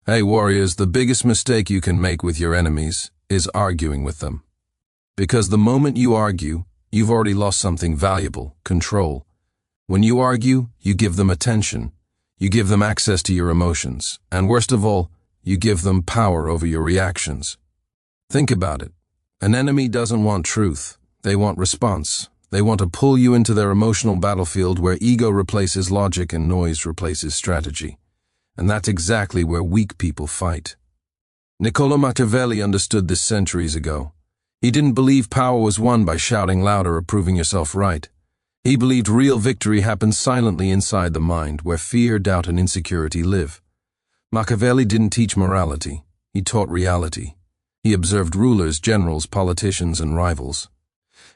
Hey warriors, the biggest mistake you can make with your enemies is arguing with them. Because the moment you argue, you've already lost something valuable, control. When you argue, you give them attention, you give them access to your emotions, and worst of all, you give them power over your reactions. Think about it. An enemy doesn't want truth, they want response. They want to pull you into their emotional battlefield where ego replaces logic and noise replaces strategy. And that's exactly where weak people fight. Niccolò Machiavelli understood this centuries ago. He didn't believe power was won by shouting louder or proving yourself right. He believed real victory happens silently inside the mind, where fear, doubt, and insecurity live. Machiavelli didn't teach morality. He taught reality. He observed rulers, generals, politicians, and rivals.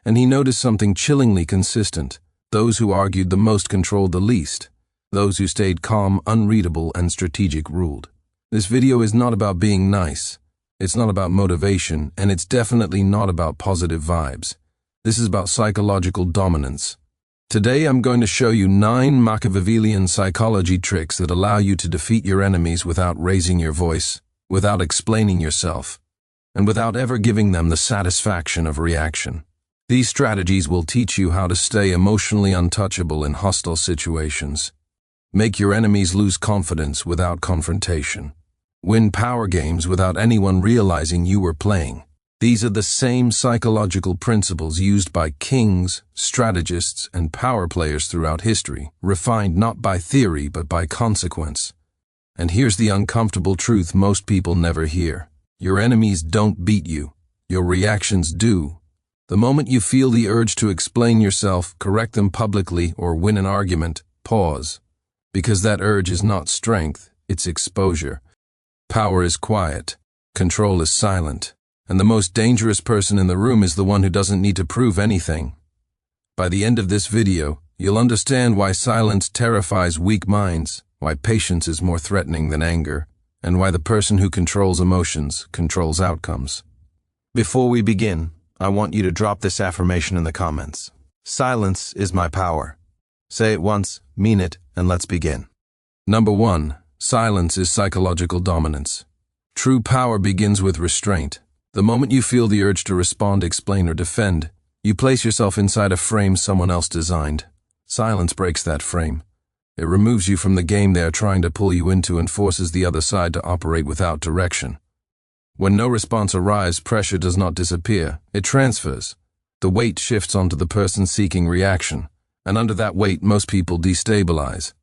And he noticed something chillingly consistent. Those who argued the most controlled the least. Those who stayed calm, unreadable, and strategic ruled. This video is not about being nice. It's not about motivation, and it's definitely not about positive vibes. This is about psychological dominance. Today I'm going to show you 9 Machiavellian psychology tricks that allow you to defeat your enemies without raising your voice, without explaining yourself, and without ever giving them the satisfaction of reaction. These strategies will teach you how to stay emotionally untouchable in hostile situations. Make your enemies lose confidence without confrontation. Win power games without anyone realizing you were playing. These are the same psychological principles used by kings, strategists, and power players throughout history, refined not by theory but by consequence. And here's the uncomfortable truth most people never hear. Your enemies don't beat you. Your reactions do. The moment you feel the urge to explain yourself, correct them publicly, or win an argument, pause. Because that urge is not strength, it's exposure. Power is quiet. Control is silent. And the most dangerous person in the room is the one who doesn't need to prove anything. By the end of this video, you'll understand why silence terrifies weak minds, why patience is more threatening than anger, and why the person who controls emotions controls outcomes. Before we begin, I want you to drop this affirmation in the comments. Silence is my power. Say it once, mean it, and let's begin. Number 1. Silence is psychological dominance. True power begins with restraint. The moment you feel the urge to respond, explain, or defend, you place yourself inside a frame someone else designed. Silence breaks that frame. It removes you from the game they are trying to pull you into and forces the other side to operate without direction. When no response arrives, pressure does not disappear, it transfers. The weight shifts onto the person seeking reaction, and under that weight most people destabilize.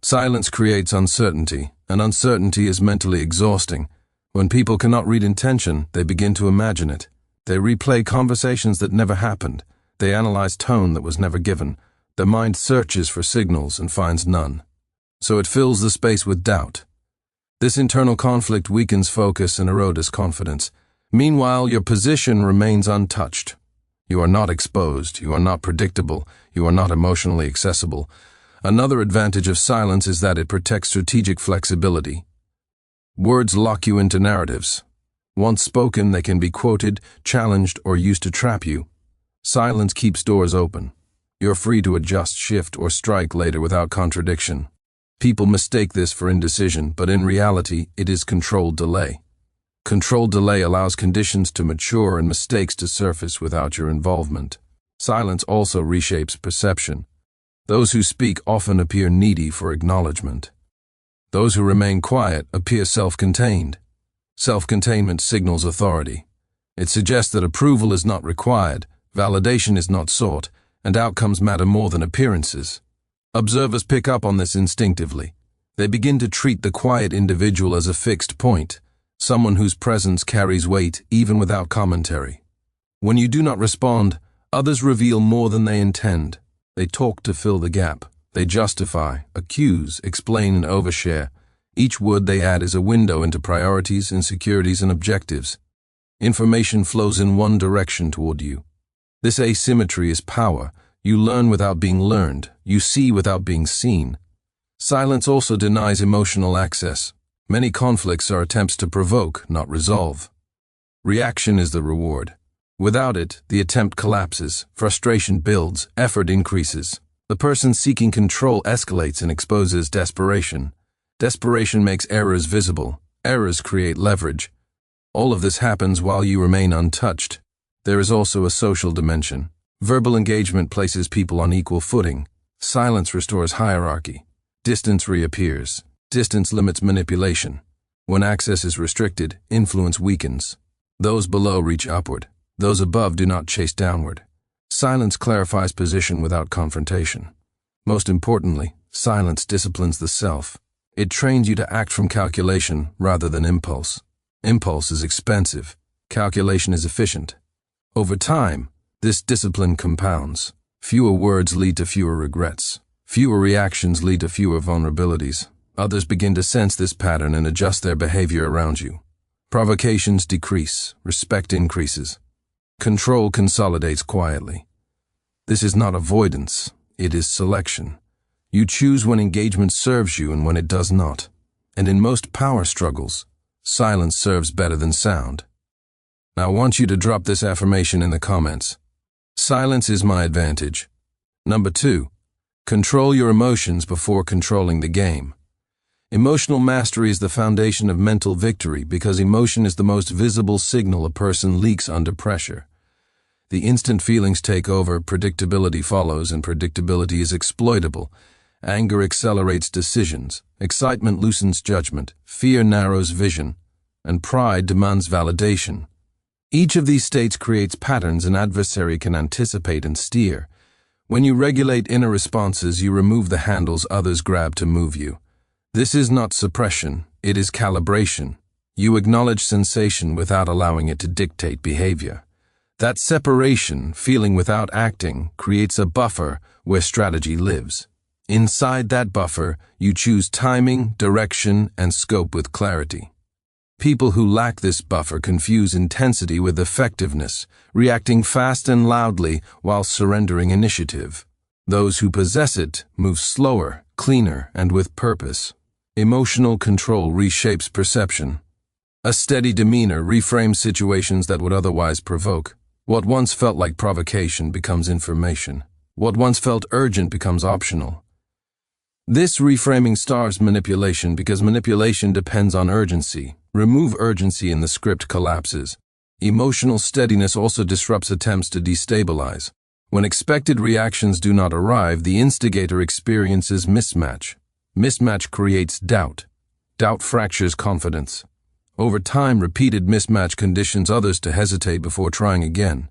Silence creates uncertainty, and uncertainty is mentally exhausting. When people cannot read intention, they begin to imagine it. They replay conversations that never happened. They analyze tone that was never given. Their mind searches for signals and finds none. So it fills the space with doubt. This internal conflict weakens focus and erodes confidence. Meanwhile, your position remains untouched. You are not exposed, you are not predictable, you are not emotionally accessible. Another advantage of silence is that it protects strategic flexibility. Words lock you into narratives. Once spoken, they can be quoted, challenged, or used to trap you. Silence keeps doors open. You're free to adjust, shift, or strike later without contradiction. People mistake this for indecision, but in reality, it is controlled delay. Controlled delay allows conditions to mature and mistakes to surface without your involvement. Silence also reshapes perception. Those who speak often appear needy for acknowledgement. Those who remain quiet appear self-contained. Self-containment signals authority. It suggests that approval is not required, validation is not sought, and outcomes matter more than appearances. Observers pick up on this instinctively. They begin to treat the quiet individual as a fixed point, someone whose presence carries weight even without commentary. When you do not respond, others reveal more than they intend. They talk to fill the gap. They justify, accuse, explain, and overshare. Each word they add is a window into priorities, insecurities, and objectives. Information flows in one direction toward you. This asymmetry is power. You learn without being learned. You see without being seen. Silence also denies emotional access. Many conflicts are attempts to provoke, not resolve. Reaction is the reward. Without it, the attempt collapses, frustration builds, effort increases. The person seeking control escalates and exposes desperation. Desperation makes errors visible. Errors create leverage. All of this happens while you remain untouched. There is also a social dimension. Verbal engagement places people on equal footing. Silence restores hierarchy. Distance reappears. Distance limits manipulation. When access is restricted, influence weakens. Those below reach upward. Those above do not chase downward. Silence clarifies position without confrontation. Most importantly, silence disciplines the self. It trains you to act from calculation rather than impulse. Impulse is expensive. Calculation is efficient. Over time, this discipline compounds. Fewer words lead to fewer regrets. Fewer reactions lead to fewer vulnerabilities. Others begin to sense this pattern and adjust their behavior around you. Provocations decrease. Respect increases. Control consolidates quietly. This is not avoidance. It is selection. You choose when engagement serves you and when it does not. And in most power struggles, silence serves better than sound. Now I want you to drop this affirmation in the comments. Silence is my advantage. Number 2, control your emotions before controlling the game. Emotional mastery is the foundation of mental victory because emotion is the most visible signal a person leaks under pressure. The instant feelings take over, predictability follows, and predictability is exploitable. Anger accelerates decisions, excitement loosens judgment, fear narrows vision, and pride demands validation. Each of these states creates patterns an adversary can anticipate and steer. When you regulate inner responses, you remove the handles others grab to move you. This is not suppression, it is calibration. You acknowledge sensation without allowing it to dictate behavior. That separation, feeling without acting, creates a buffer where strategy lives. Inside that buffer, you choose timing, direction, and scope with clarity. People who lack this buffer confuse intensity with effectiveness, reacting fast and loudly while surrendering initiative. Those who possess it move slower, cleaner, and with purpose. Emotional control reshapes perception. A steady demeanor reframes situations that would otherwise provoke. What once felt like provocation becomes information. What once felt urgent becomes optional. This reframing starves manipulation because manipulation depends on urgency. Remove urgency and the script collapses. Emotional steadiness also disrupts attempts to destabilize. When expected reactions do not arrive, the instigator experiences mismatch. Mismatch creates doubt. Doubt fractures confidence. Over time, repeated mismatch conditions others to hesitate before trying again.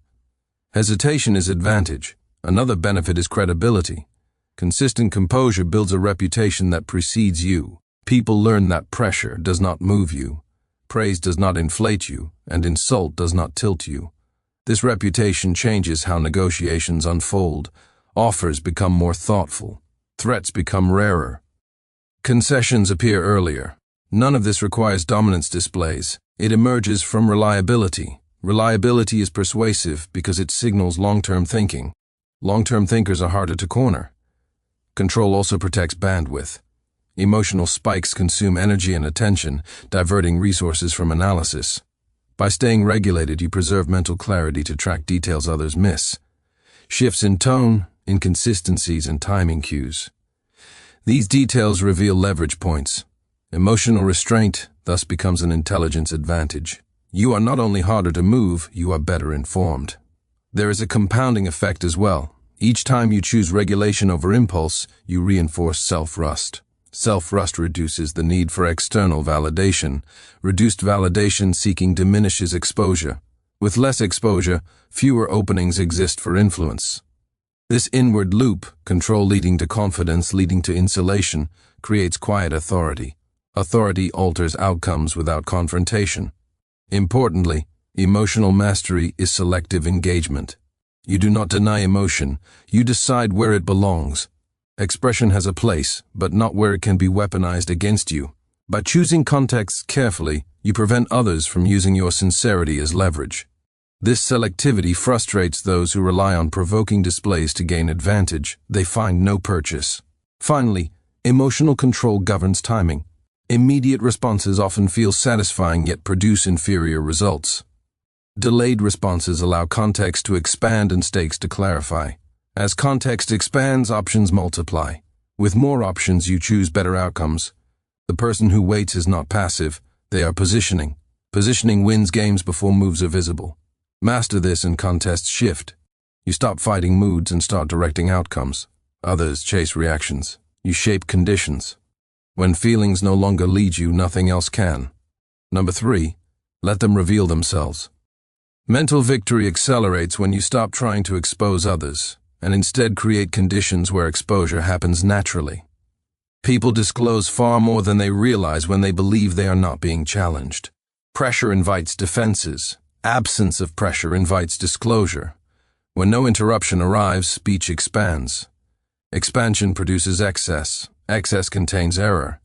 Hesitation is advantage. Another benefit is credibility. Consistent composure builds a reputation that precedes you. People learn that pressure does not move you. Praise does not inflate you, and insult does not tilt you. This reputation changes how negotiations unfold. Offers become more thoughtful. Threats become rarer. Concessions appear earlier. None of this requires dominance displays. It emerges from reliability. Reliability is persuasive because it signals long-term thinking. Long-term thinkers are harder to corner. Control also protects bandwidth. Emotional spikes consume energy and attention, diverting resources from analysis. By staying regulated, you preserve mental clarity to track details others miss. Shifts in tone, inconsistencies, and timing cues. These details reveal leverage points. Emotional restraint thus becomes an intelligence advantage. You are not only harder to move, you are better informed. There is a compounding effect as well. Each time you choose regulation over impulse, you reinforce self-rust. Self-rust reduces the need for external validation. Reduced validation seeking diminishes exposure. With less exposure, fewer openings exist for influence. This inward loop, control leading to confidence, leading to insulation, creates quiet authority. Authority alters outcomes without confrontation. Importantly, emotional mastery is selective engagement. You do not deny emotion, you decide where it belongs. Expression has a place, but not where it can be weaponized against you. By choosing contexts carefully, you prevent others from using your sincerity as leverage. This selectivity frustrates those who rely on provoking displays to gain advantage. They find no purchase. Finally, emotional control governs timing. Immediate responses often feel satisfying yet produce inferior results. Delayed responses allow context to expand and stakes to clarify. As context expands, options multiply. With more options, you choose better outcomes. The person who waits is not passive. They are positioning. Positioning wins games before moves are visible. Master this and contests shift. You stop fighting moods and start directing outcomes. Others chase reactions. You shape conditions. When feelings no longer lead you, nothing else can. Number 3, let them reveal themselves. Mental victory accelerates when you stop trying to expose others and instead create conditions where exposure happens naturally. People disclose far more than they realize when they believe they are not being challenged. Pressure invites defenses. Absence of pressure invites disclosure. When no interruption arrives, speech expands. Expansion produces excess. Excess contains error.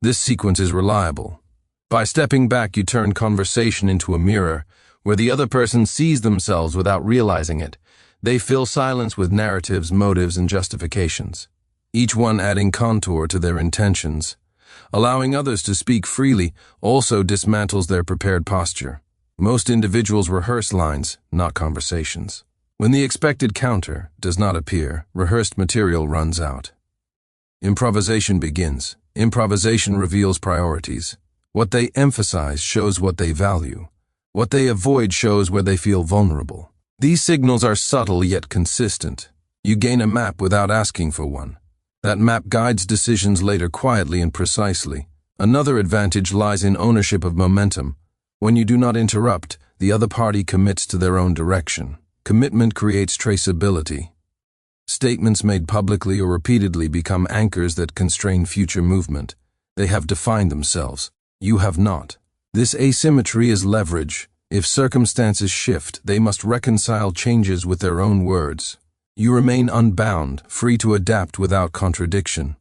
This sequence is reliable. By stepping back, you turn conversation into a mirror where the other person sees themselves without realizing it. They fill silence with narratives, motives, and justifications, each one adding contour to their intentions. Allowing others to speak freely also dismantles their prepared posture. Most individuals rehearse lines, not conversations. When the expected counter does not appear, rehearsed material runs out. Improvisation begins. Improvisation reveals priorities. What they emphasize shows what they value. What they avoid shows where they feel vulnerable. These signals are subtle yet consistent. You gain a map without asking for one. That map guides decisions later quietly and precisely. Another advantage lies in ownership of momentum. When you do not interrupt, the other party commits to their own direction. Commitment creates traceability. Statements made publicly or repeatedly become anchors that constrain future movement. They have defined themselves. You have not. This asymmetry is leverage. If circumstances shift, they must reconcile changes with their own words. You remain unbound, free to adapt without contradiction.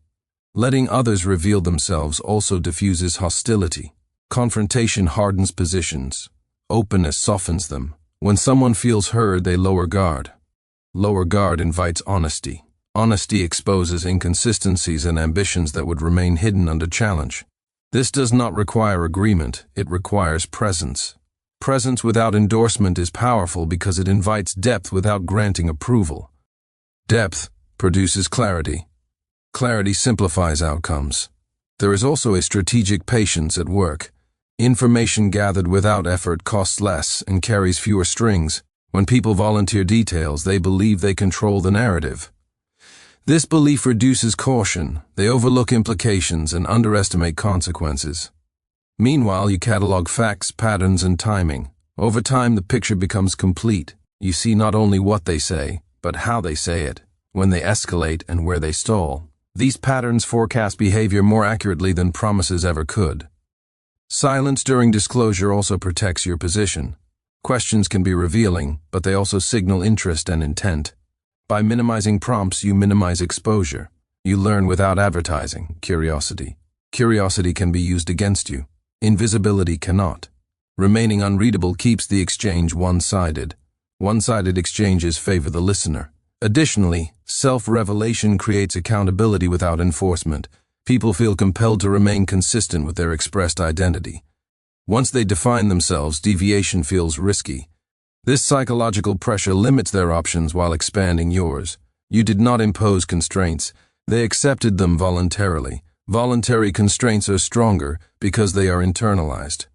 Letting others reveal themselves also diffuses hostility. Confrontation hardens positions. Openness softens them. When someone feels heard, they lower guard. Lower guard invites honesty. Honesty exposes inconsistencies and ambitions that would remain hidden under challenge. This does not require agreement, it requires presence. Presence without endorsement is powerful because it invites depth without granting approval. Depth produces clarity. Clarity simplifies outcomes. There is also a strategic patience at work. Information gathered without effort costs less and carries fewer strings. When people volunteer details, they believe they control the narrative. This belief reduces caution. They overlook implications and underestimate consequences. Meanwhile, you catalog facts, patterns, and timing. Over time, the picture becomes complete. You see not only what they say, but how they say it, when they escalate and where they stall. These patterns forecast behavior more accurately than promises ever could. Silence during disclosure also protects your position. Questions can be revealing, but they also signal interest and intent. By minimizing prompts, you minimize exposure. You learn without advertising. Curiosity. Curiosity can be used against you. Invisibility cannot. Remaining unreadable keeps the exchange one-sided. One-sided exchanges favor the listener. Additionally, self-revelation creates accountability without enforcement. People feel compelled to remain consistent with their expressed identity. Once they define themselves, deviation feels risky. This psychological pressure limits their options while expanding yours. You did not impose constraints. They accepted them voluntarily. Voluntary constraints are stronger because they are internalized.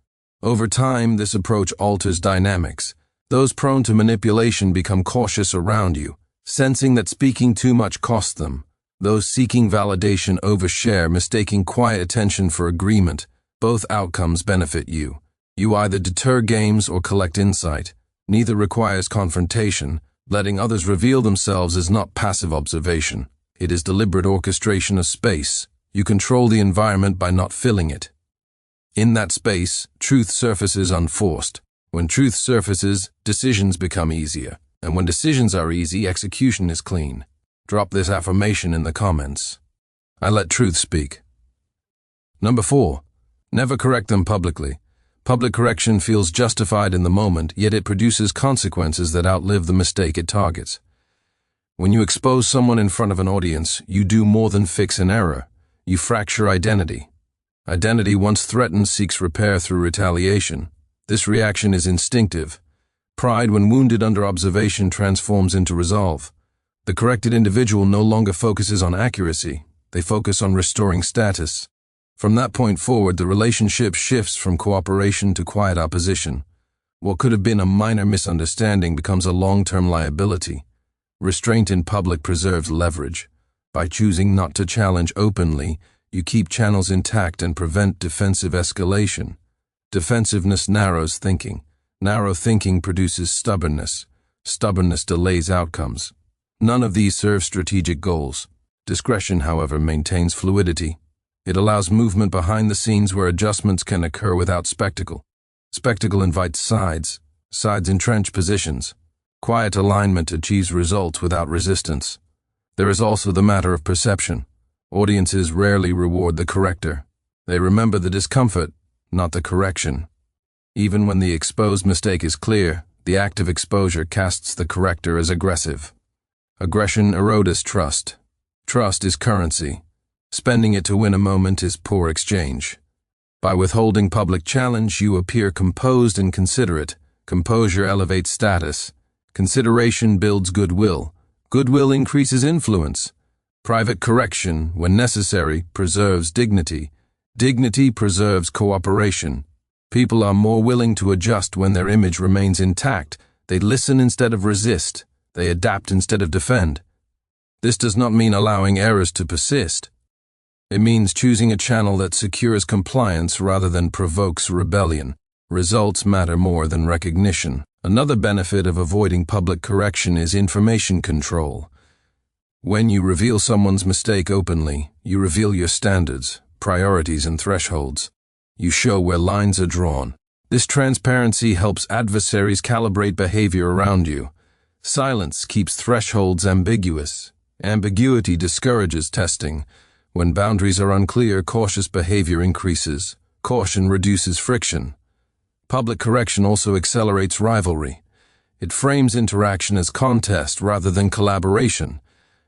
Over time, this approach alters dynamics. Those prone to manipulation become cautious around you, sensing that speaking too much costs them. Those seeking validation overshare, mistaking quiet attention for agreement. Both outcomes benefit you. You either deter games or collect insight. Neither requires confrontation. Letting others reveal themselves is not passive observation. It is deliberate orchestration of space. You control the environment by not filling it. In that space, truth surfaces unforced. When truth surfaces, decisions become easier. And when decisions are easy, execution is clean. Drop this affirmation in the comments. I let truth speak. Number 4. Never correct them publicly. Public correction feels justified in the moment, yet it produces consequences that outlive the mistake it targets. When you expose someone in front of an audience, you do more than fix an error. You fracture identity. Identity, once threatened, seeks repair through retaliation. This reaction is instinctive. Pride, when wounded under observation, transforms into resolve. The corrected individual no longer focuses on accuracy. They focus on restoring status. From that point forward, the relationship shifts from cooperation to quiet opposition. What could have been a minor misunderstanding becomes a long-term liability. Restraint in public preserves leverage. By choosing not to challenge openly, you keep channels intact and prevent defensive escalation. Defensiveness narrows thinking. Narrow thinking produces stubbornness. Stubbornness delays outcomes. None of these serve strategic goals. Discretion, however, maintains fluidity. It allows movement behind the scenes where adjustments can occur without spectacle. Spectacle invites sides. Sides entrench positions. Quiet alignment achieves results without resistance. There is also the matter of perception. Audiences rarely reward the corrector. They remember the discomfort, not the correction. Even when the exposed mistake is clear, the act of exposure casts the corrector as aggressive. Aggression erodes trust. Trust is currency. Spending it to win a moment is poor exchange. By withholding public challenge, you appear composed and considerate. Composure elevates status. Consideration builds goodwill. Goodwill increases influence. Private correction, when necessary, preserves dignity. Dignity preserves cooperation. People are more willing to adjust when their image remains intact. They listen instead of resist. They adapt instead of defend. This does not mean allowing errors to persist. It means choosing a channel that secures compliance rather than provokes rebellion. Results matter more than recognition. Another benefit of avoiding public correction is information control. When you reveal someone's mistake openly, you reveal your standards, priorities, and thresholds. You show where lines are drawn. This transparency helps adversaries calibrate behavior around you. Silence keeps thresholds ambiguous. Ambiguity discourages testing. When boundaries are unclear, cautious behavior increases. Caution reduces friction. Public correction also accelerates rivalry. It frames interaction as contest rather than collaboration.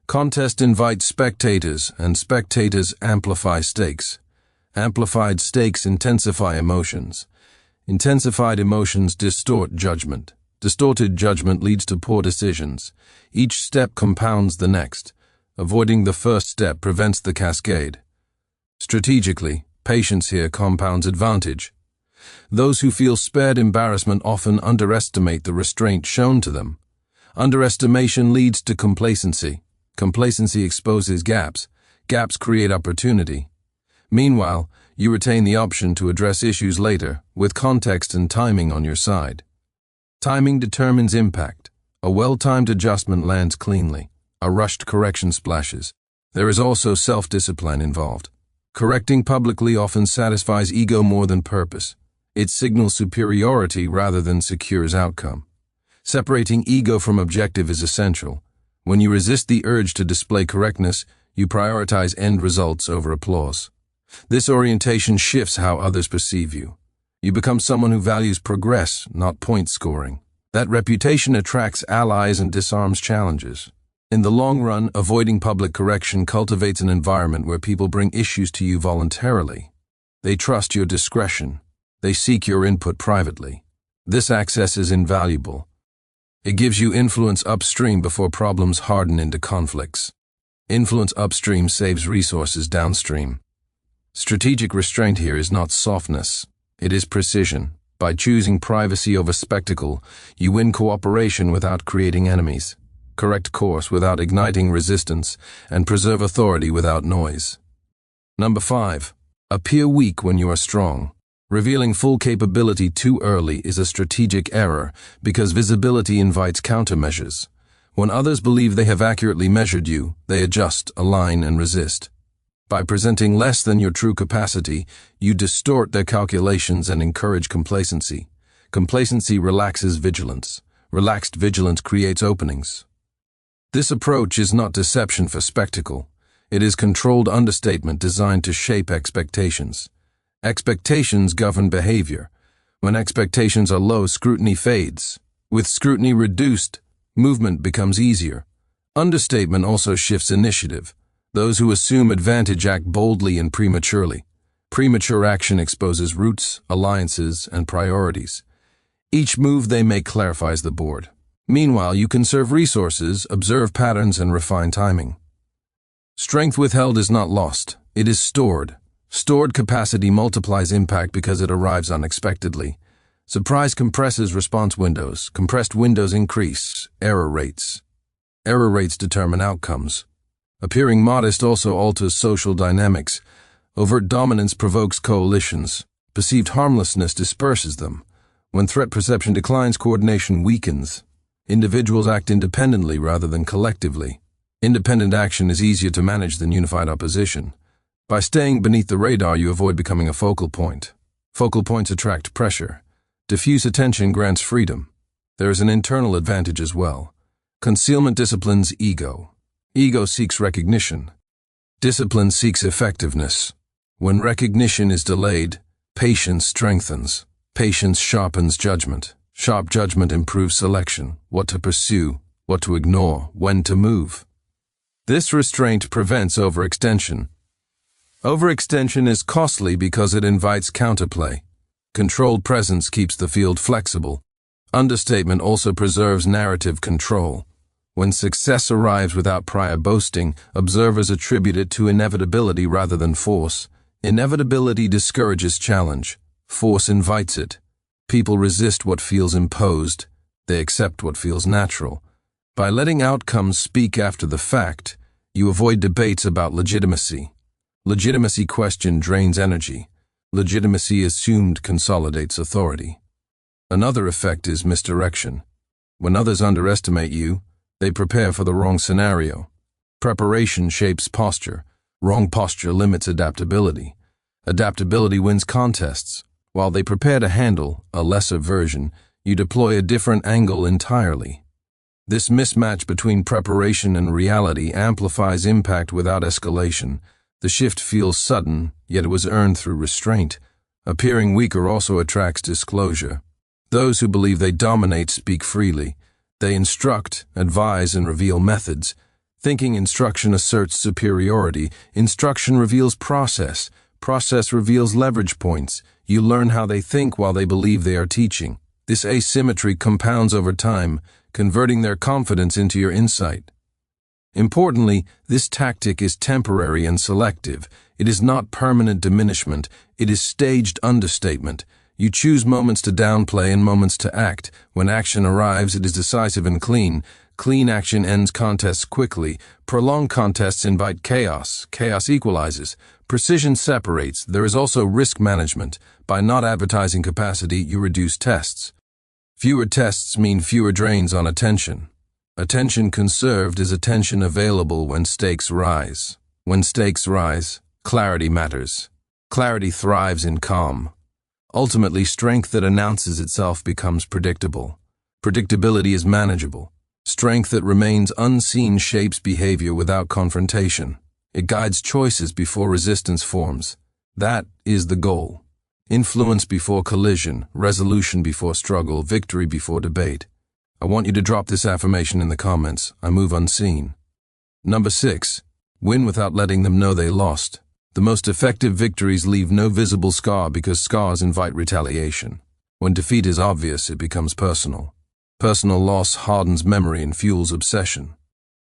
Contest invites spectators, and spectators amplify stakes. Amplified stakes intensify emotions. Intensified emotions distort judgment. Distorted judgment leads to poor decisions. Each step compounds the next. Avoiding the first step prevents the cascade. Strategically, patience here compounds advantage. Those who feel spared embarrassment often underestimate the restraint shown to them. Underestimation leads to complacency. Complacency exposes gaps. Gaps create opportunity. Meanwhile, you retain the option to address issues later, with context and timing on your side. Timing determines impact. A well-timed adjustment lands cleanly. A rushed correction splashes. There is also self-discipline involved. Correcting publicly often satisfies ego more than purpose. It signals superiority rather than secures outcome. Separating ego from objective is essential. When you resist the urge to display correctness, you prioritize end results over applause. This orientation shifts how others perceive you. You become someone who values progress, not point scoring. That reputation attracts allies and disarms challenges. In the long run, avoiding public correction cultivates an environment where people bring issues to you voluntarily. They trust your discretion. They seek your input privately. This access is invaluable. It gives you influence upstream before problems harden into conflicts. Influence upstream saves resources downstream. Strategic restraint here is not softness. It is precision. By choosing privacy over spectacle, you win cooperation without creating enemies, correct course without igniting resistance, and preserve authority without noise. Number 5. Appear weak when you are strong. Revealing full capability too early is a strategic error because visibility invites countermeasures. When others believe they have accurately measured you, they adjust, align, and resist. By presenting less than your true capacity, you distort their calculations and encourage complacency. Complacency relaxes vigilance. Relaxed vigilance creates openings. This approach is not deception for spectacle. It is controlled understatement designed to shape expectations. Expectations govern behavior. When expectations are low, scrutiny fades. With scrutiny reduced, movement becomes easier. Understatement also shifts initiative. Those who assume advantage act boldly and prematurely. Premature action exposes roots, alliances, and priorities. Each move they make clarifies the board. Meanwhile, you conserve resources, observe patterns, and refine timing. Strength withheld is not lost. It is stored. Stored capacity multiplies impact because it arrives unexpectedly. Surprise compresses response windows. Compressed windows increase error rates. Error rates determine outcomes. Appearing modest also alters social dynamics. Overt dominance provokes coalitions. Perceived harmlessness disperses them. When threat perception declines, coordination weakens. Individuals act independently rather than collectively. Independent action is easier to manage than unified opposition. By staying beneath the radar, you avoid becoming a focal point. Focal points attract pressure. Diffuse attention grants freedom. There is an internal advantage as well. Concealment disciplines ego. Ego seeks recognition. Discipline seeks effectiveness. When recognition is delayed, patience strengthens. Patience sharpens judgment. Sharp judgment improves selection, what to pursue, what to ignore, when to move. This restraint prevents overextension. Overextension is costly because it invites counterplay. Controlled presence keeps the field flexible. Understatement also preserves narrative control. When success arrives without prior boasting, observers attribute it to inevitability rather than force. Inevitability discourages challenge. Force invites it. People resist what feels imposed. They accept what feels natural. By letting outcomes speak after the fact, you avoid debates about legitimacy. Legitimacy question drains energy. Legitimacy assumed consolidates authority. Another effect is misdirection. When others underestimate you, they prepare for the wrong scenario. Preparation shapes posture. Wrong posture limits adaptability. Adaptability wins contests. While they prepare to handle a lesser version, you deploy a different angle entirely. This mismatch between preparation and reality amplifies impact without escalation. The shift feels sudden, yet it was earned through restraint. Appearing weaker also attracts disclosure. Those who believe they dominate speak freely. They instruct, advise, and reveal methods. Thinking instruction asserts superiority. Instruction reveals process. Process reveals leverage points. You learn how they think while they believe they are teaching. This asymmetry compounds over time, converting their confidence into your insight. Importantly, this tactic is temporary and selective. It is not permanent diminishment. It is staged understatement. You choose moments to downplay and moments to act. When action arrives, it is decisive and clean. Clean action ends contests quickly. Prolonged contests invite chaos. Chaos equalizes. Precision separates. There is also risk management. By not advertising capacity, you reduce tests. Fewer tests mean fewer drains on attention. Attention conserved is attention available when stakes rise. When stakes rise, clarity matters. Clarity thrives in calm. Ultimately, strength that announces itself becomes predictable. Predictability is manageable. Strength that remains unseen shapes behavior without confrontation. It guides choices before resistance forms. That is the goal. Influence before collision, resolution before struggle, victory before debate. I want you to drop this affirmation in the comments. I move unseen. Number 6. Win without letting them know they lost. The most effective victories leave no visible scar because scars invite retaliation. When defeat is obvious, it becomes personal. Personal loss hardens memory and fuels obsession.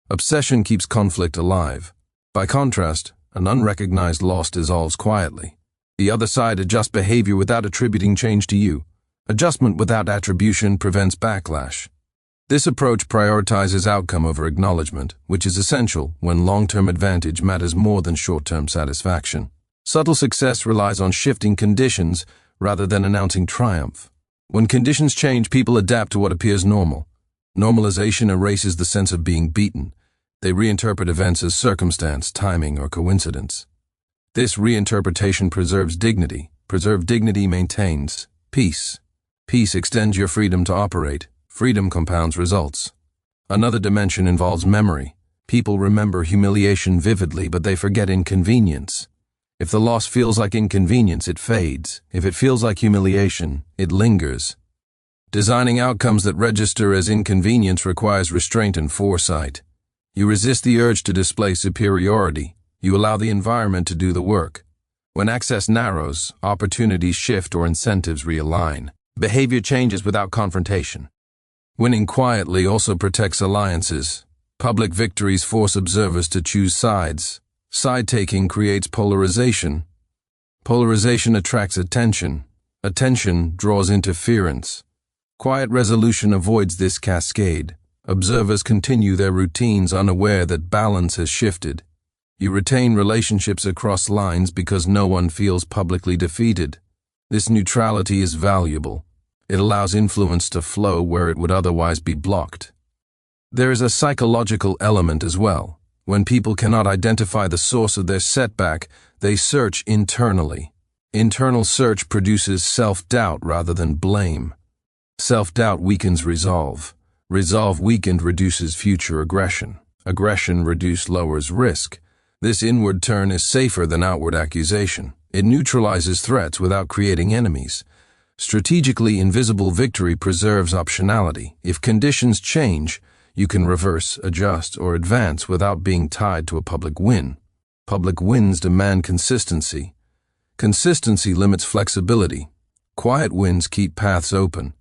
Obsession keeps conflict alive. By contrast, an unrecognized loss dissolves quietly. The other side adjusts behavior without attributing change to you. Adjustment without attribution prevents backlash. This approach prioritizes outcome over acknowledgement, which is essential when long-term advantage matters more than short-term satisfaction. Subtle success relies on shifting conditions rather than announcing triumph. When conditions change, people adapt to what appears normal. Normalization erases the sense of being beaten. They reinterpret events as circumstance, timing, or coincidence. This reinterpretation preserves dignity. Preserved dignity maintains peace. Peace extends your freedom to operate. Freedom compounds results. Another dimension involves memory. People remember humiliation vividly, but they forget inconvenience. If the loss feels like inconvenience, it fades. If it feels like humiliation, it lingers. Designing outcomes that register as inconvenience requires restraint and foresight. You resist the urge to display superiority. You allow the environment to do the work. When access narrows, opportunities shift or incentives realign. Behavior changes without confrontation. Winning quietly also protects alliances. Public victories force observers to choose sides. Side-taking creates polarization. Polarization attracts attention. Attention draws interference. Quiet resolution avoids this cascade. Observers continue their routines unaware that balance has shifted. You retain relationships across lines because no one feels publicly defeated. This neutrality is valuable. It allows influence to flow where it would otherwise be blocked. There is a psychological element as well. When people cannot identify the source of their setback, they search internally. Internal search produces self-doubt rather than blame. Self-doubt weakens resolve. Resolve weakened reduces future aggression. Aggression reduced lowers risk. This inward turn is safer than outward accusation. It neutralizes threats without creating enemies. Strategically invisible victory preserves optionality. If conditions change, you can reverse, adjust, or advance without being tied to a public win. Public wins demand consistency. Consistency limits flexibility. Quiet wins keep paths open.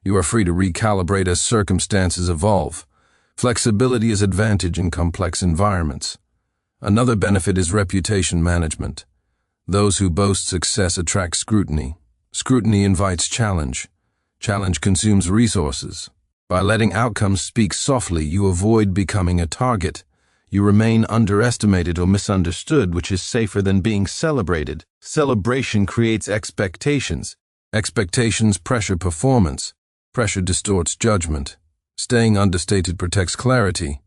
You are free to recalibrate as circumstances evolve. Flexibility is advantage in complex environments. Another benefit is reputation management. Those who boast success attract scrutiny. Scrutiny invites challenge. Challenge consumes resources. By letting outcomes speak softly, you avoid becoming a target. You remain underestimated or misunderstood, which is safer than being celebrated. Celebration creates expectations. Expectations pressure performance. Pressure distorts judgment. Staying understated protects clarity.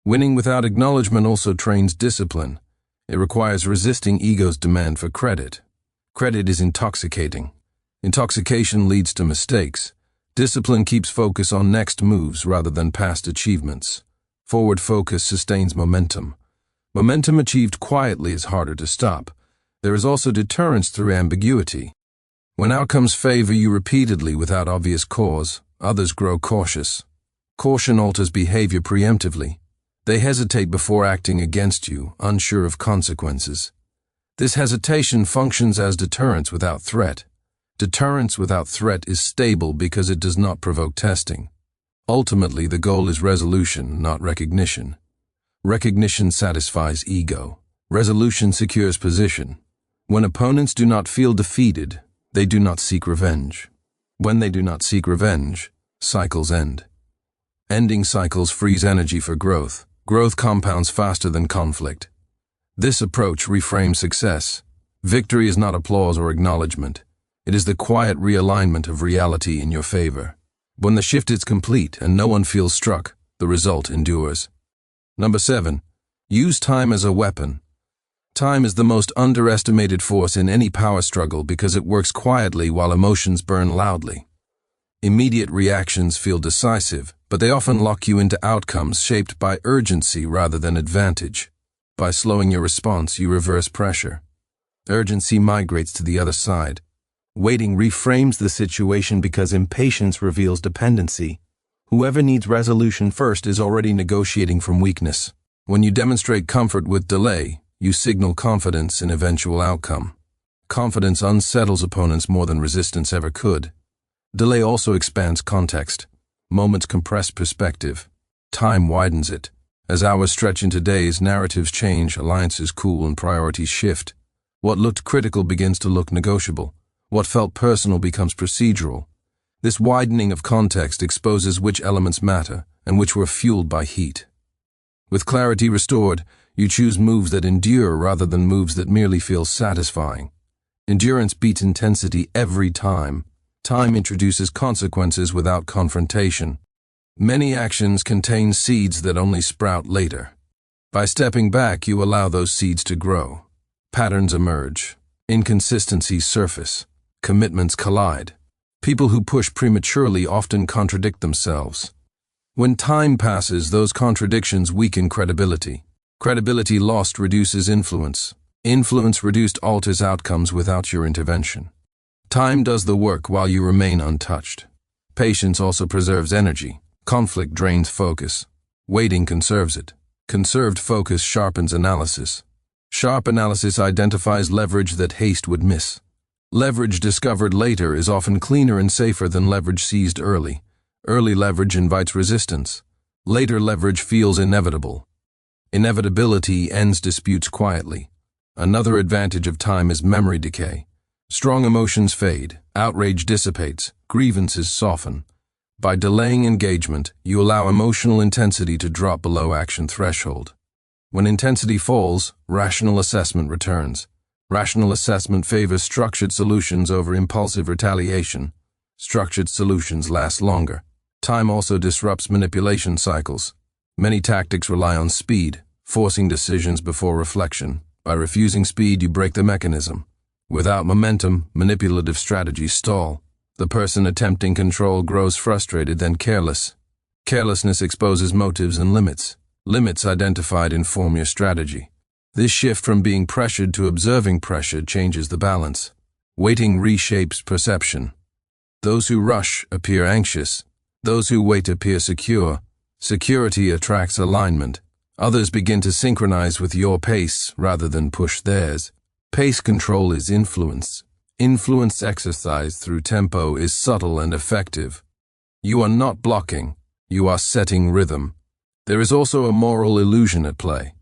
Winning without acknowledgement also trains discipline. It requires resisting ego's demand for credit. Credit is intoxicating. Intoxication leads to mistakes. Discipline keeps focus on next moves rather than past achievements. Forward focus sustains momentum. Momentum achieved quietly is harder to stop. There is also deterrence through ambiguity. When outcomes favor you repeatedly without obvious cause, others grow cautious. Caution alters behavior preemptively. They hesitate before acting against you, unsure of consequences. This hesitation functions as deterrence without threat. Deterrence without threat is stable because it does not provoke testing. Ultimately, the goal is resolution, not recognition. Recognition satisfies ego. Resolution secures position. When opponents do not feel defeated, they do not seek revenge. When they do not seek revenge, cycles end. Ending cycles frees energy for growth. Growth compounds faster than conflict. This approach reframes success. Victory is not applause or acknowledgement. It is the quiet realignment of reality in your favor. When the shift is complete and no one feels struck, the result endures. Number 7. Use time as a weapon. Time is the most underestimated force in any power struggle because it works quietly while emotions burn loudly. Immediate reactions feel decisive, but they often lock you into outcomes shaped by urgency rather than advantage. By slowing your response, you reverse pressure. Urgency migrates to the other side. Waiting reframes the situation because impatience reveals dependency. Whoever needs resolution first is already negotiating from weakness. When you demonstrate comfort with delay, you signal confidence in eventual outcome. Confidence unsettles opponents more than resistance ever could. Delay also expands context. Moments compress perspective. Time widens it. As hours stretch into days, narratives change, alliances cool, and priorities shift. What looked critical begins to look negotiable. What felt personal becomes procedural. This widening of context exposes which elements matter and which were fueled by heat. With clarity restored, you choose moves that endure rather than moves that merely feel satisfying. Endurance beats intensity every time. Time introduces consequences without confrontation. Many actions contain seeds that only sprout later. By stepping back, you allow those seeds to grow. Patterns emerge. Inconsistencies surface. Commitments collide. People who push prematurely often contradict themselves. When time passes, those contradictions weaken credibility. Credibility lost reduces influence. Influence reduced alters outcomes without your intervention. Time does the work while you remain untouched. Patience also preserves energy. Conflict drains focus. Waiting conserves it. Conserved focus sharpens analysis. Sharp analysis identifies leverage that haste would miss. Leverage discovered later is often cleaner and safer than leverage seized early. Early leverage invites resistance. Later leverage feels inevitable. Inevitability ends disputes quietly. Another advantage of time is memory decay. Strong emotions fade, outrage dissipates, grievances soften. By delaying engagement, you allow emotional intensity to drop below action threshold. When intensity falls, rational assessment returns. Rational assessment favors structured solutions over impulsive retaliation. Structured solutions last longer. Time also disrupts manipulation cycles. Many tactics rely on speed, forcing decisions before reflection. By refusing speed, you break the mechanism. Without momentum, manipulative strategies stall. The person attempting control grows frustrated, then careless. Carelessness exposes motives and limits. Limits identified inform your strategy. This shift from being pressured to observing pressure changes the balance. Waiting reshapes perception. Those who rush appear anxious. Those who wait appear secure. Security attracts alignment. Others begin to synchronize with your pace rather than push theirs. Pace control is influence. Influence exercised through tempo is subtle and effective. You are not blocking, you are setting rhythm. There is also a moral illusion at play.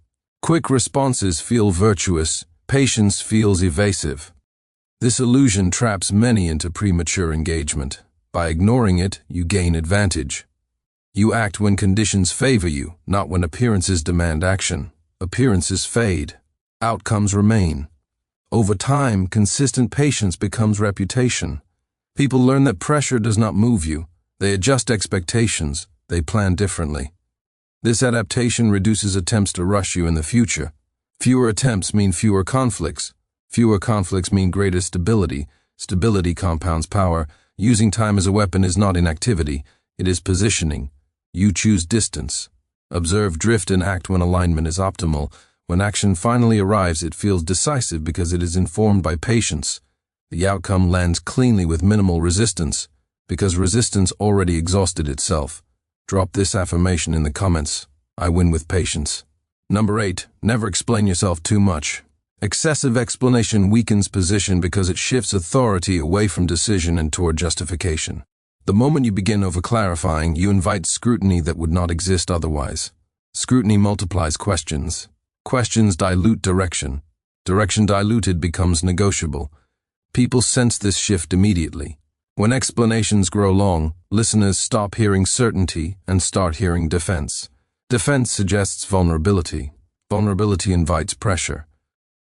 Quick responses feel virtuous, patience feels evasive. This illusion traps many into premature engagement. By ignoring it, you gain advantage. You act when conditions favor you, not when appearances demand action. Appearances fade. Outcomes remain. Over time, consistent patience becomes reputation. People learn that pressure does not move you. They adjust expectations. They plan differently. This adaptation reduces attempts to rush you in the future. Fewer attempts mean fewer conflicts. Fewer conflicts mean greater stability. Stability compounds power. Using time as a weapon is not inactivity. It is positioning. You choose distance. Observe, drift, and act when alignment is optimal. When action finally arrives, it feels decisive because it is informed by patience. The outcome lands cleanly with minimal resistance, because resistance already exhausted itself. Drop this affirmation in the comments. I win with patience. Number 8. Never explain yourself too much. Excessive explanation weakens position because it shifts authority away from decision and toward justification. The moment you begin over-clarifying, you invite scrutiny that would not exist otherwise. Scrutiny multiplies questions. Questions dilute direction. Direction diluted becomes negotiable. People sense this shift immediately. When explanations grow long, listeners stop hearing certainty and start hearing defense. Defense suggests vulnerability. Vulnerability invites pressure.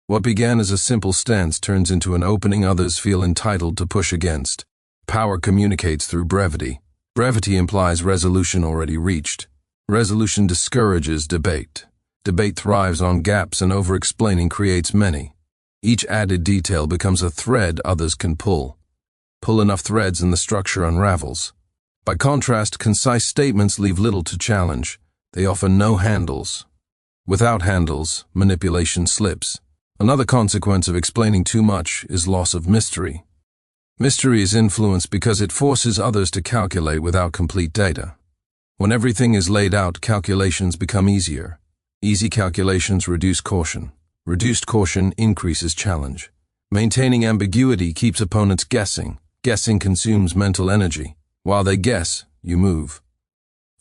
What began as a simple stance turns into an opening others feel entitled to push against. Power communicates through brevity. Brevity implies resolution already reached. Resolution discourages debate. Debate thrives on gaps, and over-explaining creates many. Each added detail becomes a thread others can pull. Pull enough threads and the structure unravels. By contrast, concise statements leave little to challenge. They offer no handles. Without handles, manipulation slips. Another consequence of explaining too much is loss of mystery. Mystery is influence because it forces others to calculate without complete data. When everything is laid out, calculations become easier. Easy calculations reduce caution. Reduced caution increases challenge. Maintaining ambiguity keeps opponents guessing. Guessing consumes mental energy. While they guess, you move.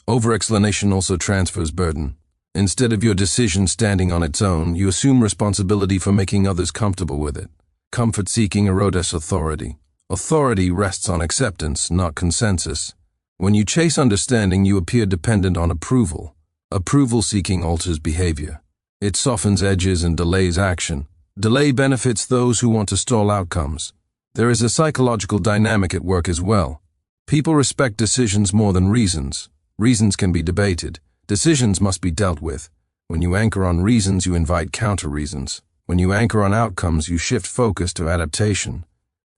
Over-explanation also transfers burden. Instead of your decision standing on its own, you assume responsibility for making others comfortable with it. Comfort-seeking erodes authority. Authority rests on acceptance, not consensus. When you chase understanding, you appear dependent on approval. Approval-seeking alters behavior. It softens edges and delays action. Delay benefits those who want to stall outcomes. There is a psychological dynamic at work as well. People respect decisions more than reasons. Reasons can be debated. Decisions must be dealt with. When you anchor on reasons, you invite counter-reasons. When you anchor on outcomes, you shift focus to adaptation.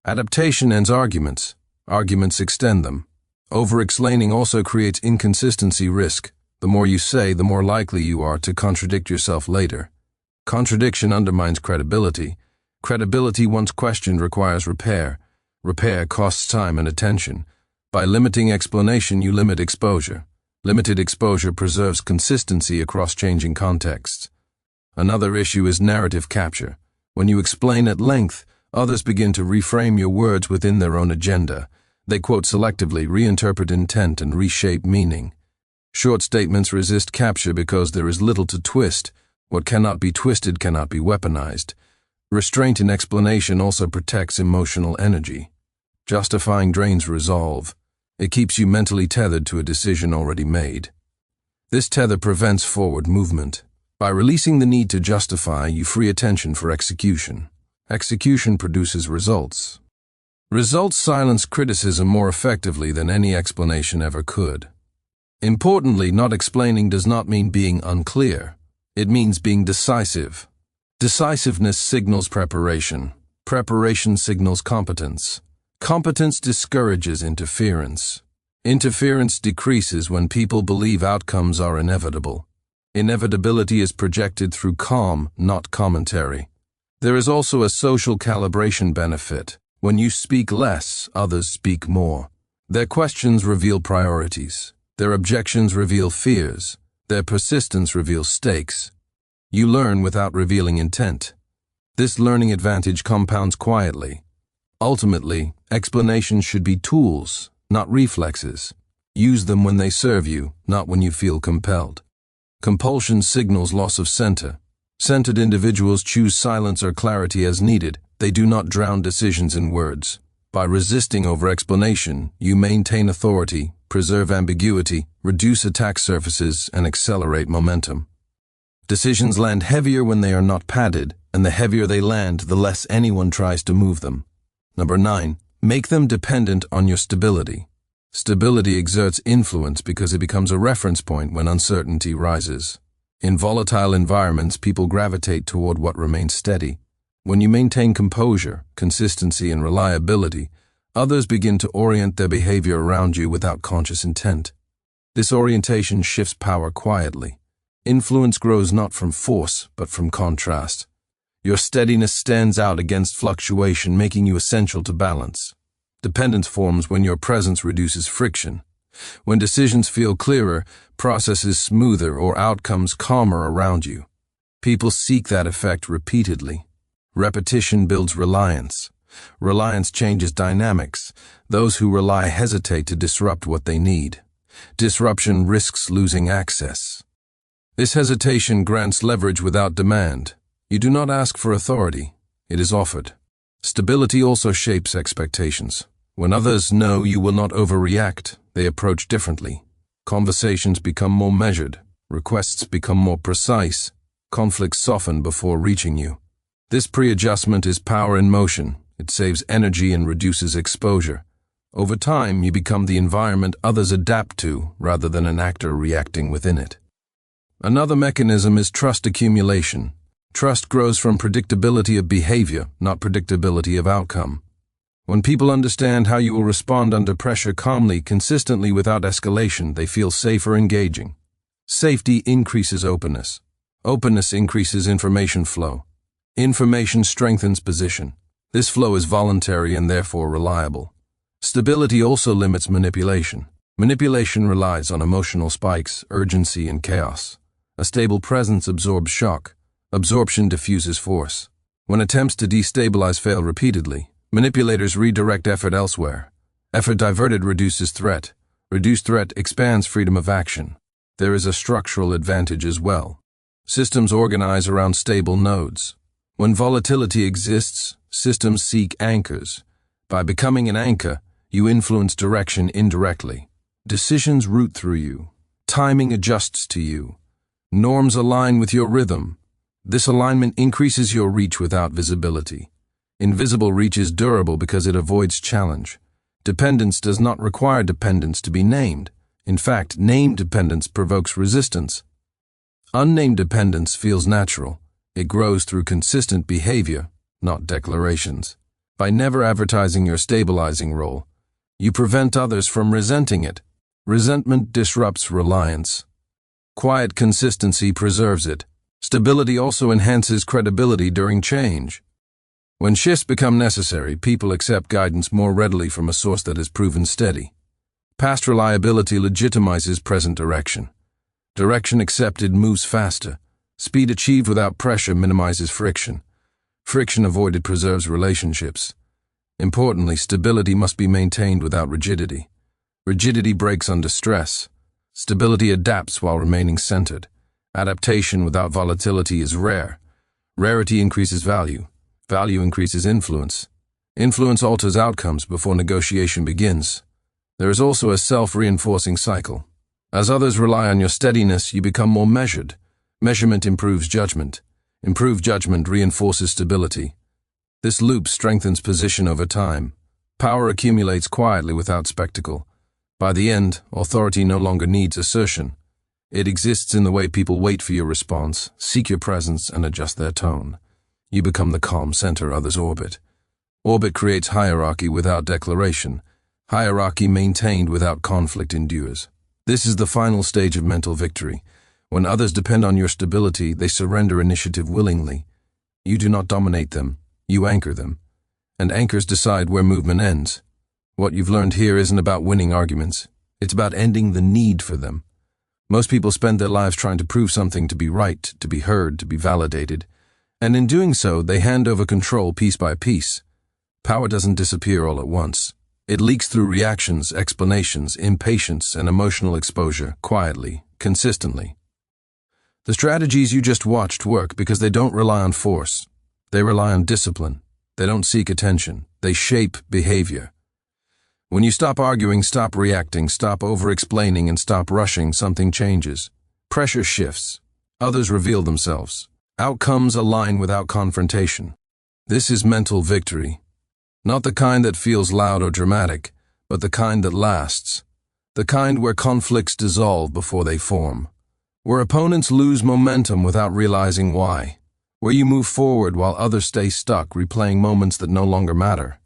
Adaptation ends arguments. Arguments extend them. Over-explaining also creates inconsistency risk. The more you say, the more likely you are to contradict yourself later. Contradiction undermines credibility. Credibility, once questioned, requires repair. Repair costs time and attention. By limiting explanation, you limit exposure. Limited exposure preserves consistency across changing contexts. Another issue is narrative capture. When you explain at length, others begin to reframe your words within their own agenda. They quote selectively, reinterpret intent, and reshape meaning. Short statements resist capture because there is little to twist. What cannot be twisted cannot be weaponized. Restraint in explanation also protects emotional energy. Justifying drains resolve. It keeps you mentally tethered to a decision already made. This tether prevents forward movement. By releasing the need to justify, you free attention for execution. Execution produces results. Results silence criticism more effectively than any explanation ever could. Importantly, not explaining does not mean being unclear. It means being decisive. Decisiveness signals preparation. Preparation signals competence. Competence discourages interference. Interference decreases when people believe outcomes are inevitable. Inevitability is projected through calm, not commentary. There is also a social calibration benefit. When you speak less, others speak more. Their questions reveal priorities. Their objections reveal fears. Their persistence reveals stakes. You learn without revealing intent. This learning advantage compounds quietly. Ultimately, explanations should be tools, not reflexes. Use them when they serve you, not when you feel compelled. Compulsion signals loss of center. Centered individuals choose silence or clarity as needed. They do not drown decisions in words. By resisting over-explanation, you maintain authority, preserve ambiguity, reduce attack surfaces, and accelerate momentum. Decisions land heavier when they are not padded, and the heavier they land, the less anyone tries to move them. Number 9. Make them dependent on your stability. Stability exerts influence because it becomes a reference point when uncertainty rises. In volatile environments, people gravitate toward what remains steady. When you maintain composure, consistency, and reliability, others begin to orient their behavior around you without conscious intent. This orientation shifts power quietly. Influence grows not from force, but from contrast. Your steadiness stands out against fluctuation, making you essential to balance. Dependence forms when your presence reduces friction. When decisions feel clearer, processes smoother, or outcomes calmer around you. People seek that effect repeatedly. Repetition builds reliance. Reliance changes dynamics. Those who rely hesitate to disrupt what they need. Disruption risks losing access. This hesitation grants leverage without demand. You do not ask for authority. It is offered. Stability also shapes expectations. When others know you will not overreact, they approach differently. Conversations become more measured. Requests become more precise. Conflicts soften before reaching you. This pre-adjustment is power in motion. It saves energy and reduces exposure. Over time, you become the environment others adapt to, rather than an actor reacting within it. Another mechanism is trust accumulation. Trust grows from predictability of behavior, not predictability of outcome. When people understand how you will respond under pressure calmly, consistently, without escalation, they feel safer engaging. Safety increases openness. Openness increases information flow. Information strengthens position. This flow is voluntary and therefore reliable. Stability also limits manipulation. Manipulation relies on emotional spikes, urgency, and chaos. A stable presence absorbs shock. Absorption diffuses force. When attempts to destabilize fail repeatedly, manipulators redirect effort elsewhere. Effort diverted reduces threat. Reduced threat expands freedom of action. There is a structural advantage as well. Systems organize around stable nodes. When volatility exists, systems seek anchors. By becoming an anchor, you influence direction indirectly. Decisions route through you. Timing adjusts to you. Norms align with your rhythm. This alignment increases your reach without visibility. Invisible reach is durable because it avoids challenge. Dependence does not require dependence to be named. In fact, named dependence provokes resistance. Unnamed dependence feels natural. It grows through consistent behavior, not declarations. By never advertising your stabilizing role, you prevent others from resenting it. Resentment disrupts reliance. Quiet consistency preserves it. Stability also enhances credibility during change. When shifts become necessary, people accept guidance more readily from a source that has proven steady. Past reliability legitimizes present direction. Direction accepted moves faster. Speed achieved without pressure minimizes friction. Friction avoided preserves relationships. Importantly, stability must be maintained without rigidity. Rigidity breaks under stress. Stability adapts while remaining centered. Adaptation without volatility is rare. Rarity increases value. Value increases influence. Influence alters outcomes before negotiation begins. There is also a self-reinforcing cycle. As others rely on your steadiness, you become more measured. Measurement improves judgment. Improved judgment reinforces stability. This loop strengthens position over time. Power accumulates quietly without spectacle. By the end, authority no longer needs assertion. It exists in the way people wait for your response, seek your presence, and adjust their tone. You become the calm center others orbit. Orbit creates hierarchy without declaration. Hierarchy maintained without conflict endures. This is the final stage of mental victory. When others depend on your stability, they surrender initiative willingly. You do not dominate them, you anchor them. And anchors decide where movement ends. What you've learned here isn't about winning arguments. It's about ending the need for them. Most people spend their lives trying to prove something to be right, to be heard, to be validated. And in doing so, they hand over control piece by piece. Power doesn't disappear all at once. It leaks through reactions, explanations, impatience, and emotional exposure, quietly, consistently. The strategies you just watched work because they don't rely on force. They rely on discipline. They don't seek attention. They shape behavior. When you stop arguing, stop reacting, stop over-explaining, and stop rushing, something changes. Pressure shifts. Others reveal themselves. Outcomes align without confrontation. This is mental victory. Not the kind that feels loud or dramatic, but the kind that lasts. The kind where conflicts dissolve before they form. Where opponents lose momentum without realizing why. Where you move forward while others stay stuck, replaying moments that no longer matter.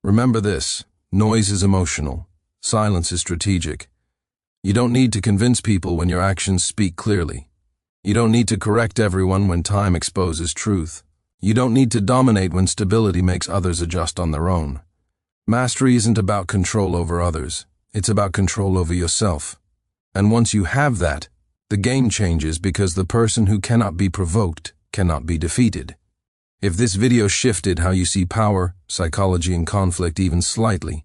Remember this: noise is emotional. Silence is strategic. You don't need to convince people when your actions speak clearly. You don't need to correct everyone when time exposes truth. You don't need to dominate when stability makes others adjust on their own. Mastery isn't about control over others. It's about control over yourself. And once you have that, the game changes, because the person who cannot be provoked cannot be defeated. If this video shifted how you see power, psychology, and conflict even slightly,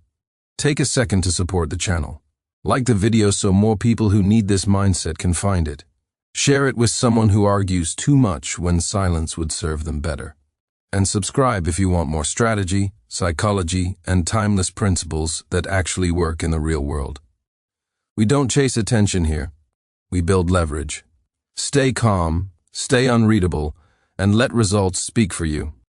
take a second to support the channel. Like the video so more people who need this mindset can find it. Share it with someone who argues too much when silence would serve them better. And subscribe if you want more strategy, psychology, and timeless principles that actually work in the real world. We don't chase attention here. We build leverage. Stay calm, stay unreadable, and let results speak for you.